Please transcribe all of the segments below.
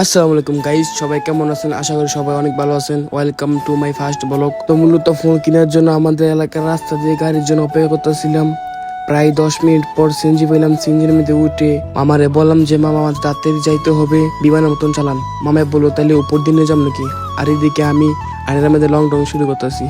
আসসালামু আলাইকুম গাইস, সবাই কেমন আছেন? আশা করি সবাই অনেক ভালো আছেন। Welcome to my first blog. তো মূলত ফোন কেনার জন্য আমাদের এলাকার রাস্তা দিয়ে গাড়ির জন্য অপেক্ষা করতেছিলাম। প্রায় 10 মিনিট পর সিএনজি পেলাম। সিএনজির মধ্যে উঠে মামারে বললাম যে মামা, আমার তাড়াতাড়ি যাইতে হবে, বিমানের মতন চালান। মামায় বললো তাহলে উপর দিনে যাম নাকি। আর এদিকে আমি আয়নার মধ্যে লং ডং শুরু করতেছি।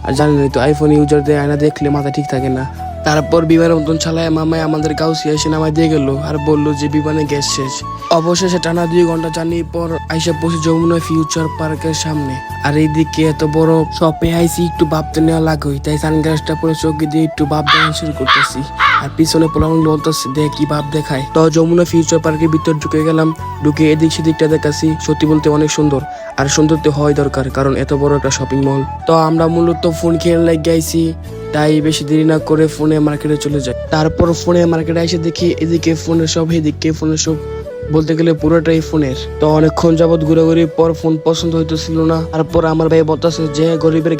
আর জানেন তো, আইফোন ইউজারদের আয়না দেখলে মাথা ঠিক থাকে না। তারপর বিমানের মতন চালায় মামায় আমাদের গাউসি এসে নামায় দিয়ে গেল আর বললো যে বিমানে গ্যাস শেষ। অবশেষে টানা 2 ঘন্টা জার্নি পর আইসা পৌঁছে যমুনা ফিউচার পার্কের সামনে। আর এইদিকে এত বড় শপে আইসি, একটু ভাবতে নেওয়া লাগবে, তাই সানগ্লাসটা পরে চোখে দিয়ে একটু ভাব দেখা শুরু করতেছি। আর পিছনে পোলাম বলতেছে দেখ কি ভাব দেখায়। তো যমুনা ফিউচার পার্কের ভিতর ঢুকে গেলাম। ঢুকে এদিক সেদিকটা দেখাচ্ছি। সত্যি বলতে অনেক সুন্দর, আর সুন্দর তো হয় দরকার, কারণ এত বড় একটা শপিং মল। তো আমরা মূলত ফোন কিনে লেগে আইছি, তাই বেশি দেরি না করে ফোনে মার্কেটে চলে যায়। তারপর ফোনে মার্কেটে এসে দেখি এদিকে ফোনের সব, এদিকে ফোনের সব, বলতে গেলে পুরোটাই ফোনের। তো অনেকক্ষণ যাবত ঘুরাঘুরি পর ফোন পছন্দ হইতেছিল না। তারপর আমার ভাই বলতেছে যে গরিবের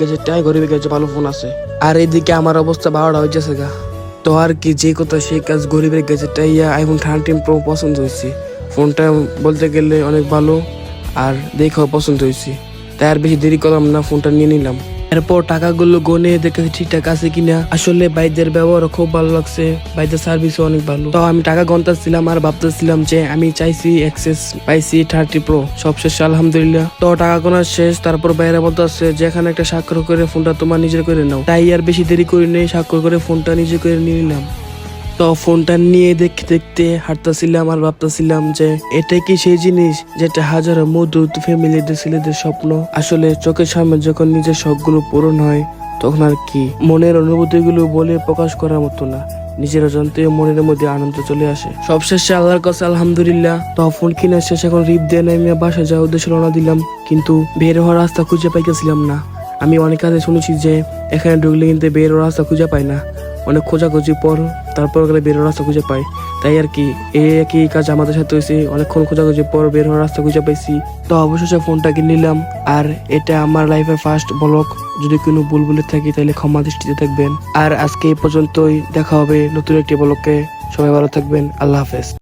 কাছে ভালো ফোন আছে। আর এদিকে আমার অবস্থা 12টা হয়ে যাচ্ছে গা। তো আর কি, যে কথা সেই কাজ, গরিবের গ্যাজেটটাই আইফোন 13 প্রো পছন্দ হয়েছে। ফোনটা বলতে গেলে অনেক ভালো, আর দেখাও পছন্দ হয়েছে। তাই আর বেশি দেরি করলাম না, ফোনটা নিয়ে নিলাম। এরপর টাকাগুলো গনে দেখে ঠিকঠাক আছে কিনা। আসলে ভাইদের ব্যবহার খুব ভালো লাগছে, ভাইদের সার্ভিসও অনেক ভালো। তো আমি টাকা গন্তাছিলাম আর ভাবতেছিলাম যে আমি চাইছি এক্সেস, পাইছি 30 প্রো। সব শেষ আলহামদুলিল্লাহ। তো টাকা গোনা শেষ। তারপর বাইরে বলতেছে যে এখানে একটা স্বাক্ষর করে ফোনটা তোমার নিজের করে নাও। তাই আর বেশি দেরি করি নেই, স্বাক্ষর করে ফোনটা নিজে করে নিয়ে নিলাম। তো ফোনটা নিয়ে দেখতে দেখতে হাঁটতেছিলাম আর ভাবতেছিলাম যে এটা কি সেই জিনিস যেটা হাজারো মধুর ফ্যামিলিদের ছেলেদের স্বপ্ন। আসলে চোখের সামনে যখন নিজের শখগুলো পূরণ হয়, তখন আর কি মনের অনুভূতিগুলো বলে প্রকাশ করার মতো না, নিজের অজান্তে মনের মধ্যে আনন্দ চলে আসে। সবশেষে আল্লাহর কাছে আলহামদুলিল্লাহ। তো ফোন কিনা শেষ, এখন রিপ দিয়ে নেমে বাসায় যাওয়ার উদ্দেশ্যে রওনা দিলাম। কিন্তু বের হওয়ার রাস্তা খুঁজে পাইতেছিলাম না। আমি অনেক কাছে শুনেছি যে এখানে ঢুকলে কিন্তু বের হওয়ার রাস্তা খুঁজে পাই না। অনেক খোঁজাখুঁজি পর তারপর গেলে বের হওয়ার রাস্তা খুঁজে পাই। তাই আর কি এই একই কাজ আমাদের সাথে হয়েছে, অনেকক্ষণ খোঁজাখুঁজি পর বের হওয়ার রাস্তা খুঁজে পাইছি। তো অবশেষে ফোনটা কিনে নিলাম। আর এটা আমার লাইফের ফার্স্ট ব্লগ। যদি কোনো ভুল বলে থাকি তাহলে ক্ষমা দৃষ্টিতে থাকবেন। আর আজকে এই পর্যন্তই, দেখা হবে নতুন একটি ব্লগে। সবাই ভালো থাকবেন, আল্লাহ হাফেজ।